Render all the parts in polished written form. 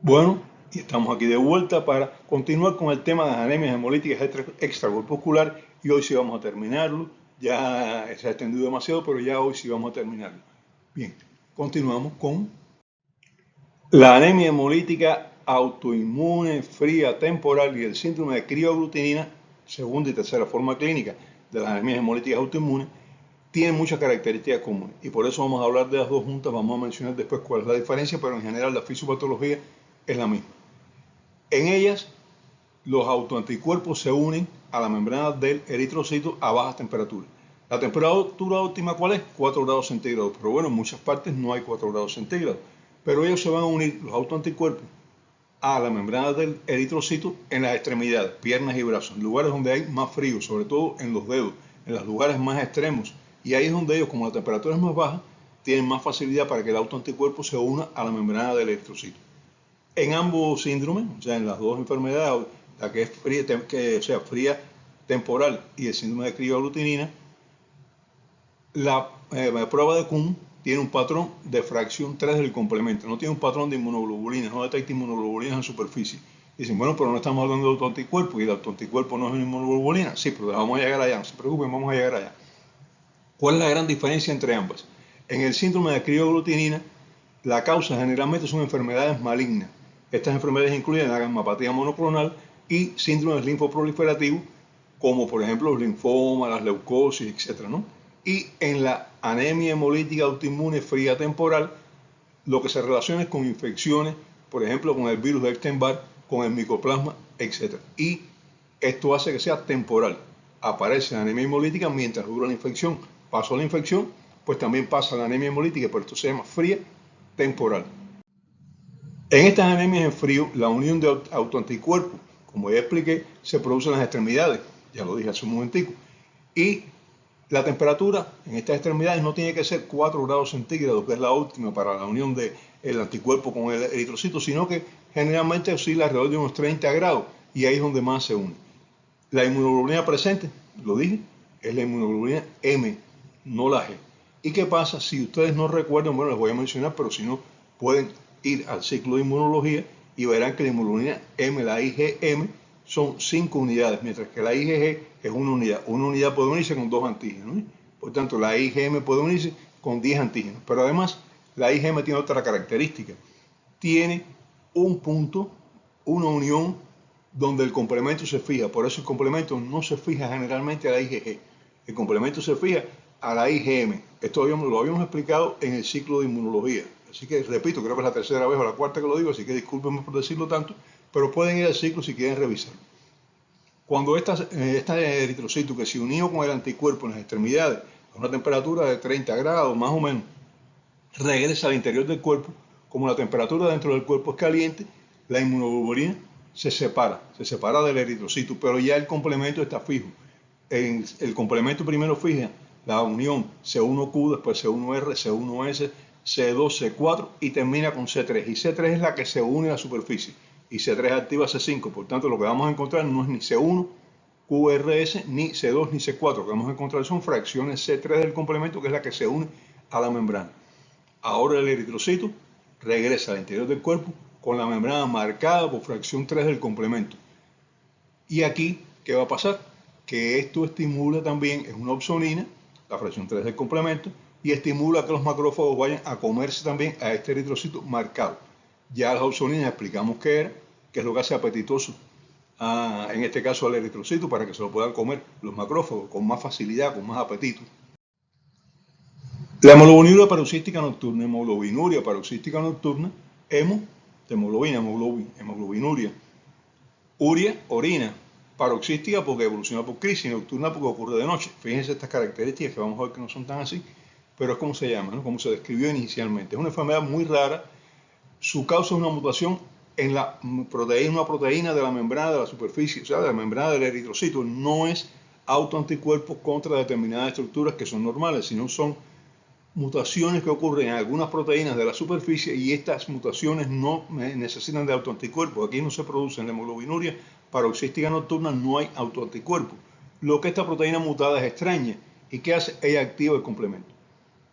Bueno, y estamos aquí de vuelta para continuar con el tema de las anemias hemolíticas extracorpuscular y hoy sí vamos a terminarlo. Ya se ha extendido demasiado, pero ya hoy sí vamos a terminarlo. Bien, continuamos con la anemia hemolítica autoinmune, fría, temporal y el síndrome de crioglutinina, segunda y tercera forma clínica de las anemias hemolíticas autoinmunes, tienen muchas características comunes y por eso vamos a hablar de las dos juntas. Vamos a mencionar después cuál es la diferencia, pero en general la fisiopatología es la misma. En ellas, los autoanticuerpos se unen a la membrana del eritrocito a bajas temperaturas. La temperatura óptima, ¿cuál es? 4 grados centígrados. Pero bueno, en muchas partes no hay 4 grados centígrados. Pero ellos se van a unir, los autoanticuerpos, a la membrana del eritrocito en las extremidades, piernas y brazos, en lugares donde hay más frío, sobre todo en los dedos, en los lugares más extremos. Y ahí es donde ellos, como la temperatura es más baja, tienen más facilidad para que el autoanticuerpo se una a la membrana del eritrocito. En ambos síndromes, o sea, en las dos enfermedades, la que es fría, fría temporal y el síndrome de crioglutinina, la prueba de Kuhn tiene un patrón de fracción 3 del complemento, no tiene un patrón de inmunoglobulinas, no detecta inmunoglobulinas en superficie. Dicen, bueno, pero no estamos hablando de autoanticuerpo y el autoanticuerpo no es una inmunoglobulina. Sí, pero vamos a llegar allá, no se preocupen, vamos a llegar allá. ¿Cuál es la gran diferencia entre ambas? En el síndrome de crioglutinina, la causa generalmente son enfermedades malignas. Estas enfermedades incluyen la gammapatía monoclonal y síndromes linfoproliferativos, como por ejemplo los linfomas, las leucosis, etc., ¿no? Y en la anemia hemolítica autoinmune fría temporal, lo que se relaciona es con infecciones, por ejemplo, con el virus de Epstein-Barr, con el micoplasma, etc. Y esto hace que sea temporal. Aparece la anemia hemolítica mientras dura la infección. Pasó la infección, pues también pasa la anemia hemolítica, pero esto se llama fría temporal. En estas anemias en frío, la unión de autoanticuerpos, como ya expliqué, se produce en las extremidades, ya lo dije hace un momentico, y la temperatura en estas extremidades no tiene que ser 4 grados centígrados, que es la óptima para la unión del anticuerpo con el eritrocito, sino que generalmente oscila alrededor de unos 30 grados y ahí es donde más se une. La inmunoglobulina presente, lo dije, es la inmunoglobulina M, no la G. ¿Y qué pasa? Si ustedes no recuerdan, bueno, les voy a mencionar, pero si no, pueden ir al ciclo de inmunología y verán que la inmunoglobulina M, la IgM, son 5 unidades, mientras que la IgG es una unidad. Una unidad puede unirse con 2 antígenos, ¿no? Por tanto, la IgM puede unirse con 10 antígenos. Pero además, la IgM tiene otra característica. Tiene un punto, una unión donde el complemento se fija. Por eso el complemento no se fija generalmente a la IgG. El complemento se fija a la IgM. Esto lo habíamos explicado en el ciclo de inmunología. Así que repito, creo que es la tercera vez o la cuarta que lo digo, así que discúlpenme por decirlo tanto, pero pueden ir al ciclo si quieren revisarlo. Cuando este eritrocito que se unió con el anticuerpo en las extremidades a una temperatura de 30 grados más o menos, regresa al interior del cuerpo, como la temperatura dentro del cuerpo es caliente, la inmunoglobulina se separa del eritrocito, pero ya el complemento está fijo. El complemento primero fija la unión C1Q, después C1R, C1S, C2, C4 y termina con C3. Y C3 es la que se une a la superficie y C3 activa C5. Por tanto, lo que vamos a encontrar no es ni C1, QRS, ni C2, ni C4. Lo que vamos a encontrar son fracciones C3 del complemento, que es la que se une a la membrana. Ahora el eritrocito regresa al interior del cuerpo con la membrana marcada por fracción 3 del complemento. Y aquí, ¿qué va a pasar? Que esto estimula también, es una opsonina, la fracción 3 del complemento, y estimula que los macrófagos vayan a comerse también a este eritrocito marcado. Ya las opsoninas explicamos qué era, qué es lo que hace apetitoso, en este caso al eritrocito, para que se lo puedan comer los macrófagos con más facilidad, con más apetito. La hemoglobinuria paroxística nocturna, hemoglobinuria paroxística nocturna, hemo, hemoglobina, hemoglobinuria, uria, orina, paroxística porque evoluciona por crisis, nocturna porque ocurre de noche. Fíjense estas características que vamos a ver que no son tan así, pero es como se llama, ¿no? Como se describió inicialmente. Es una enfermedad muy rara, su causa es una mutación en la proteína, una proteína de la membrana de la superficie, o sea, de la membrana del eritrocito. No es autoanticuerpos contra determinadas estructuras que son normales, sino son mutaciones que ocurren en algunas proteínas de la superficie y estas mutaciones no necesitan de autoanticuerpos. Aquí no se produce en la hemoglobinuria paroxística nocturna, no hay autoanticuerpos. Lo que esta proteína mutada es extraña. ¿Y qué hace? Ella activa el complemento.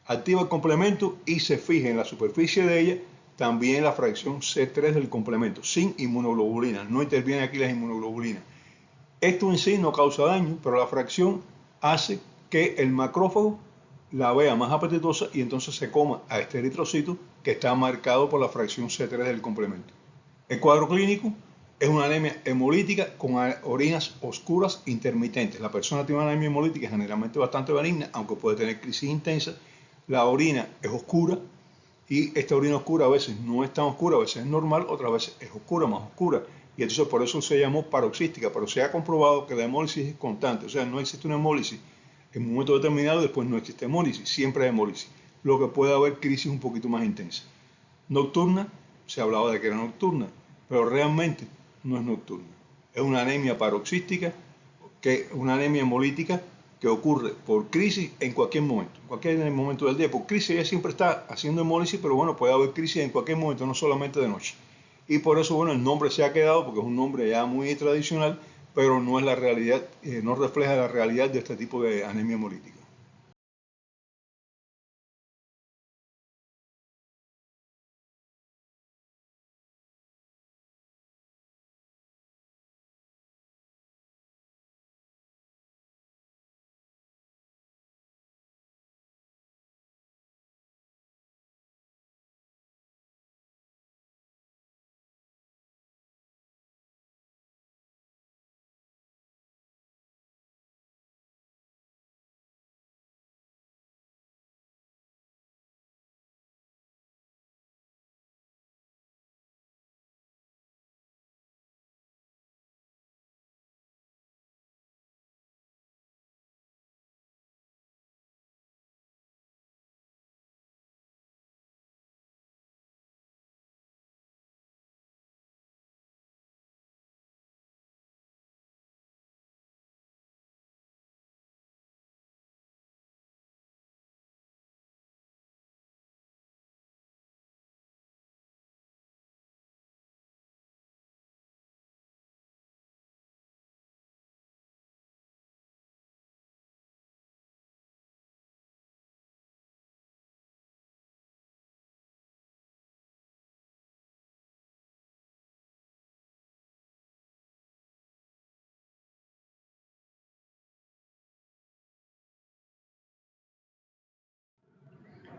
Activa el complemento y se fija en la superficie de ella también la fracción C3 del complemento, sin inmunoglobulina. No intervienen aquí las inmunoglobulinas. Esto en sí no causa daño, pero la fracción hace que el macrófago la vea más apetitosa y entonces se coma a este eritrocito que está marcado por la fracción C3 del complemento. El cuadro clínico es una anemia hemolítica con orinas oscuras intermitentes. La persona tiene una anemia hemolítica generalmente bastante benigna, aunque puede tener crisis intensa. La orina es oscura y esta orina oscura a veces no es tan oscura, a veces es normal, otras veces es oscura, más oscura. Y entonces por eso se llamó paroxística, pero se ha comprobado que la hemólisis es constante, o sea, no existe una hemólisis en un momento determinado, después no existe hemólisis, siempre hay hemólisis, lo que puede haber crisis un poquito más intensa. Nocturna, se hablaba de que era nocturna, pero realmente no es nocturna. Es una anemia paroxística, una anemia hemolítica que ocurre por crisis en cualquier momento del día. Por crisis ella siempre está haciendo hemólisis, pero bueno, puede haber crisis en cualquier momento, no solamente de noche. Y por eso, bueno, el nombre se ha quedado, porque es un nombre ya muy tradicional, pero no es la realidad, no refleja la realidad de este tipo de anemia hemolítica.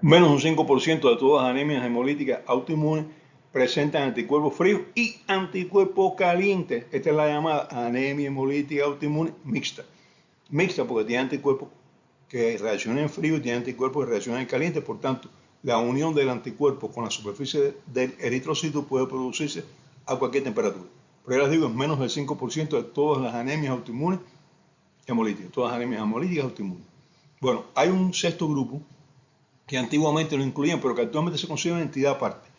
Menos un 5% de todas las anemias hemolíticas autoinmunes presentan anticuerpos fríos y anticuerpos calientes. Esta es la llamada anemia hemolítica autoinmune mixta. Mixta porque tiene anticuerpos que reaccionan en frío y tiene anticuerpos que reaccionan en caliente. Por tanto, la unión del anticuerpo con la superficie del eritrocito puede producirse a cualquier temperatura. Pero ya les digo, es menos del 5% de todas las anemias autoinmunes hemolíticas. Todas las anemias hemolíticas autoinmunes. Bueno, hay un sexto grupo que antiguamente lo incluían, pero que actualmente se considera una entidad aparte.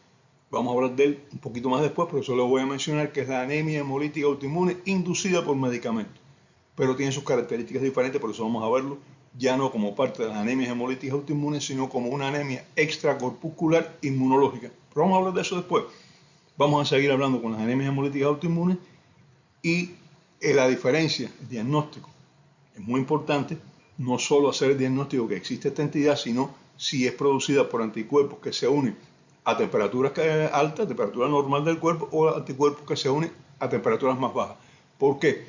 Vamos a hablar de él un poquito más después, pero solo voy a mencionar que es la anemia hemolítica autoinmune inducida por medicamentos. Pero tiene sus características diferentes, por eso vamos a verlo ya no como parte de las anemias hemolíticas autoinmunes, sino como una anemia extracorpuscular inmunológica. Pero vamos a hablar de eso después. Vamos a seguir hablando con las anemias hemolíticas autoinmunes y la diferencia, el diagnóstico. Es muy importante no solo hacer el diagnóstico que existe esta entidad, sino si es producida por anticuerpos que se unen a temperaturas altas, temperatura normal del cuerpo, o anticuerpos que se unen a temperaturas más bajas. ¿Por qué?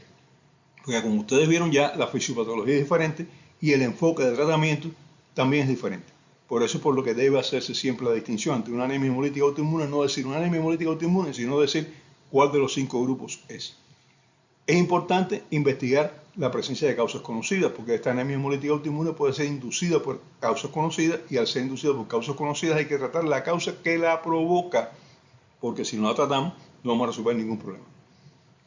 Porque como ustedes vieron ya, la fisiopatología es diferente y el enfoque de tratamiento también es diferente. Por eso es por lo que debe hacerse siempre la distinción entre una anemia hemolítica autoinmune, no decir una anemia hemolítica autoinmune, sino decir cuál de los 5 grupos es. Es importante investigar la presencia de causas conocidas, porque esta anemia hemolítica autoinmune puede ser inducida por causas conocidas y al ser inducida por causas conocidas hay que tratar la causa que la provoca, porque si no la tratamos no vamos a resolver ningún problema.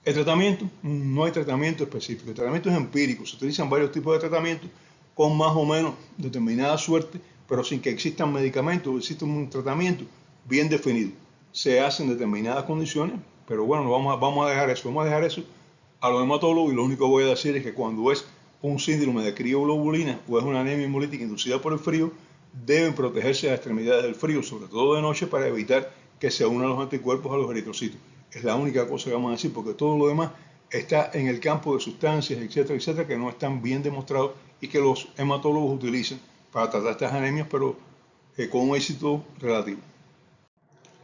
El tratamiento, no hay tratamiento específico, el tratamiento es empírico, se utilizan varios tipos de tratamientos con más o menos determinada suerte, pero sin que existan medicamentos o exista un tratamiento bien definido. Se hacen determinadas condiciones, pero bueno, vamos a dejar eso a los hematólogos y lo único que voy a decir es que cuando es un síndrome de crioglobulina o es una anemia hemolítica inducida por el frío, deben protegerse las extremidades del frío, sobre todo de noche, para evitar que se unan los anticuerpos a los eritrocitos. Es la única cosa que vamos a decir, porque todo lo demás está en el campo de sustancias, etcétera, etcétera, que no están bien demostrados y que los hematólogos utilizan para tratar estas anemias, pero con un éxito relativo.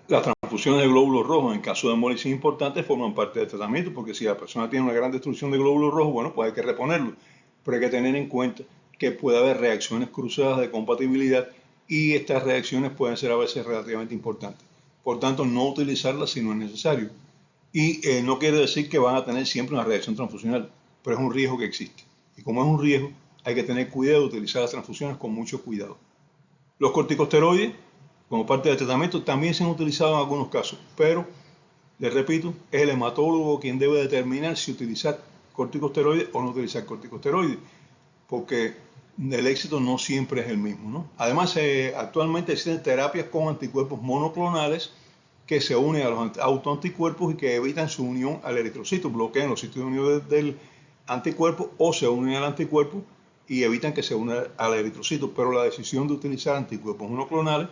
Las transfusiones de glóbulos rojos en caso de hemólisis importantes forman parte del tratamiento, porque si la persona tiene una gran destrucción de glóbulos rojos, bueno, pues hay que reponerlo. Pero hay que tener en cuenta que puede haber reacciones cruzadas de compatibilidad y estas reacciones pueden ser a veces relativamente importantes. Por tanto, no utilizarlas si no es necesario. Y no quiere decir que van a tener siempre una reacción transfusional, pero es un riesgo que existe. Y como es un riesgo, hay que tener cuidado de utilizar las transfusiones con mucho cuidado. Los corticosteroides, como parte del tratamiento, también se han utilizado en algunos casos, pero, les repito, es el hematólogo quien debe determinar si utilizar corticosteroides o no utilizar corticosteroides, porque el éxito no siempre es el mismo, ¿no? Además, actualmente existen terapias con anticuerpos monoclonales que se unen a los autoanticuerpos y que evitan su unión al eritrocito, bloquean los sitios de unión del anticuerpo o se unen al anticuerpo y evitan que se una al eritrocito. Pero la decisión de utilizar anticuerpos monoclonales,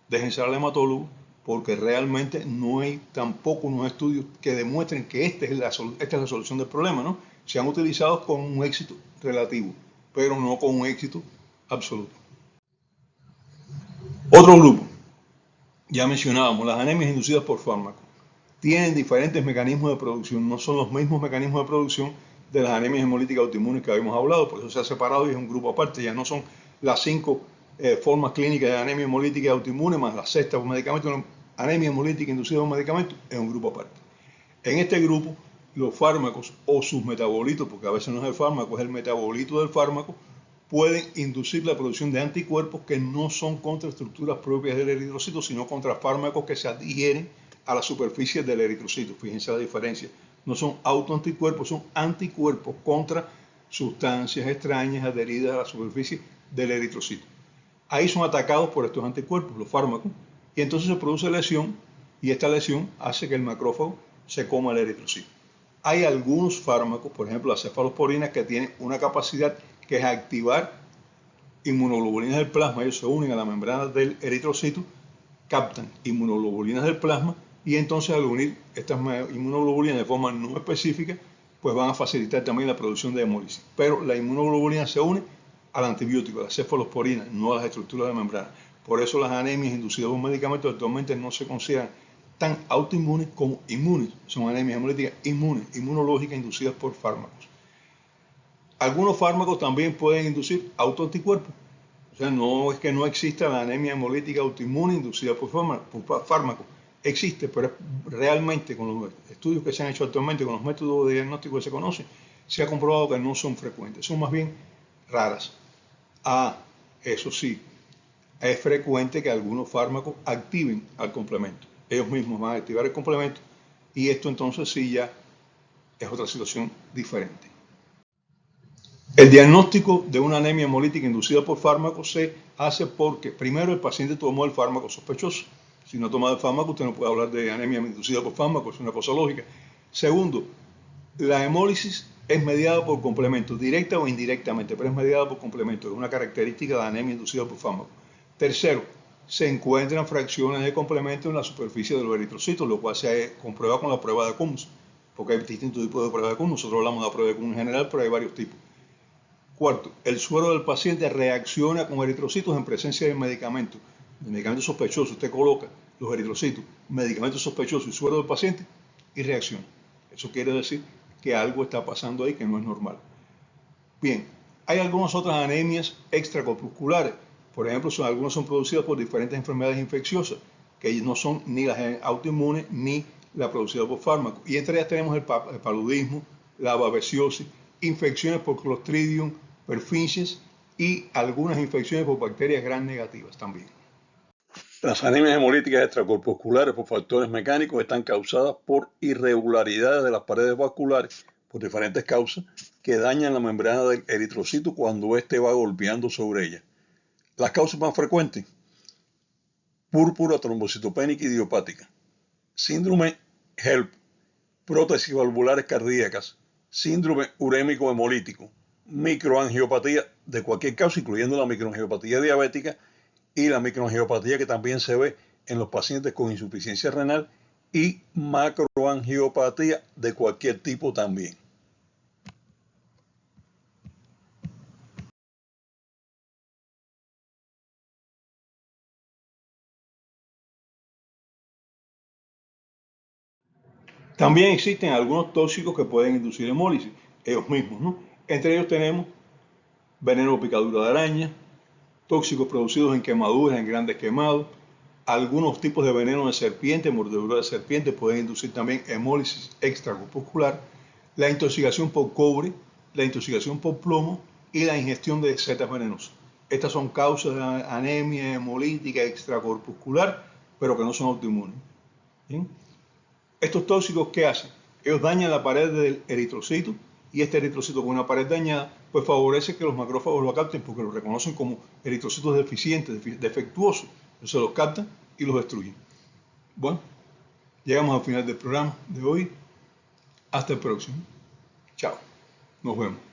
déjense al hematólogo, porque realmente no hay tampoco unos estudios que demuestren que esta es la solución del problema, ¿no? Se han utilizado con un éxito relativo, pero no con un éxito absoluto. Otro grupo, ya mencionábamos, las anemias inducidas por fármacos. Tienen diferentes mecanismos de producción, no son los mismos mecanismos de producción de las anemias hemolíticas autoinmunes que habíamos hablado, por eso se ha separado y es un grupo aparte, ya no son las 5 formas clínicas de anemia hemolítica autoinmune más la sexta por medicamento, no, anemia hemolítica inducida por medicamento es un grupo aparte. En este grupo, los fármacos o sus metabolitos, porque a veces no es el fármaco, es el metabolito del fármaco, pueden inducir la producción de anticuerpos que no son contra estructuras propias del eritrocito, sino contra fármacos que se adhieren a la superficie del eritrocito. Fíjense la diferencia. No son autoanticuerpos, son anticuerpos contra sustancias extrañas adheridas a la superficie del eritrocito. Ahí son atacados por estos anticuerpos, los fármacos, y entonces se produce lesión, y esta lesión hace que el macrófago se coma el eritrocito. Hay algunos fármacos, por ejemplo las cefalosporinas, que tienen una capacidad que es activar inmunoglobulinas del plasma, ellos se unen a la membrana del eritrocito, captan inmunoglobulinas del plasma y entonces al unir estas inmunoglobulinas de forma no específica, pues van a facilitar también la producción de hemólisis. Pero la inmunoglobulina se une al antibiótico, a la cefalosporina, no a las estructuras de membrana. Por eso las anemias inducidas por medicamentos actualmente no se consideran tan autoinmunes como inmunes. Son anemias hemolíticas inmunes, inmunológicas inducidas por fármacos. Algunos fármacos también pueden inducir autoanticuerpos. O sea, no es que no exista la anemia hemolítica autoinmune inducida por fármacos. Existe, pero realmente con los estudios que se han hecho actualmente, con los métodos de diagnóstico que se conocen, se ha comprobado que no son frecuentes, son más bien raras. Eso sí, es frecuente que algunos fármacos activen al complemento. Ellos mismos van a activar el complemento y esto entonces sí ya es otra situación diferente. El diagnóstico de una anemia hemolítica inducida por fármacos se hace porque, primero, el paciente tomó el fármaco sospechoso. Si no toma el fármaco, usted no puede hablar de anemia inducida por fármacos, es una cosa lógica. Segundo, la hemólisis es mediada por complemento, directa o indirectamente, pero es mediada por complemento, es una característica de la anemia inducida por fármacos. Tercero, se encuentran fracciones de complemento en la superficie de los eritrocitos, lo cual se comprueba con la prueba de Coombs, porque hay distintos tipos de prueba de Coombs. Nosotros hablamos de la prueba de Coombs en general, pero hay varios tipos. Cuarto, el suero del paciente reacciona con eritrocitos en presencia de medicamentos. De medicamentos sospechosos, usted coloca los eritrocitos, medicamentos sospechosos y suero del paciente y reacciona. Eso quiere decir que algo está pasando ahí que no es normal. Bien, hay algunas otras anemias extracorpusculares. Por ejemplo, algunas son producidas por diferentes enfermedades infecciosas, que no son ni las autoinmunes ni la producida por fármacos. Y entre ellas tenemos el paludismo, la babesiosis, infecciones por Clostridium perfringens y algunas infecciones por bacterias gram negativas también. Las anemias hemolíticas extracorpusculares por factores mecánicos están causadas por irregularidades de las paredes vasculares por diferentes causas que dañan la membrana del eritrocito cuando éste va golpeando sobre ella. Las causas más frecuentes: púrpura trombocitopénica idiopática, síndrome HELP, prótesis valvulares cardíacas, síndrome urémico hemolítico, microangiopatía de cualquier causa, incluyendo la microangiopatía diabética y la microangiopatía que también se ve en los pacientes con insuficiencia renal y macroangiopatía de cualquier tipo también. También existen algunos tóxicos que pueden inducir hemólisis, ellos mismos, ¿no? Entre ellos tenemos veneno o picadura de araña, tóxicos producidos en quemaduras, en grandes quemados, algunos tipos de veneno de serpiente, mordedura de serpiente, pueden inducir también hemólisis extracorpuscular, la intoxicación por cobre, la intoxicación por plomo y la ingestión de setas venenosas. Estas son causas de anemia hemolítica extracorpuscular, pero que no son autoinmunes. ¿Bien? ¿Estos tóxicos qué hacen? Ellos dañan la pared del eritrocito y este eritrocito con una pared dañada pues favorece que los macrófagos lo capten porque lo reconocen como eritrocitos deficientes, defectuosos. Entonces los captan y los destruyen. Bueno, llegamos al final del programa de hoy. Hasta el próximo. Chao. Nos vemos.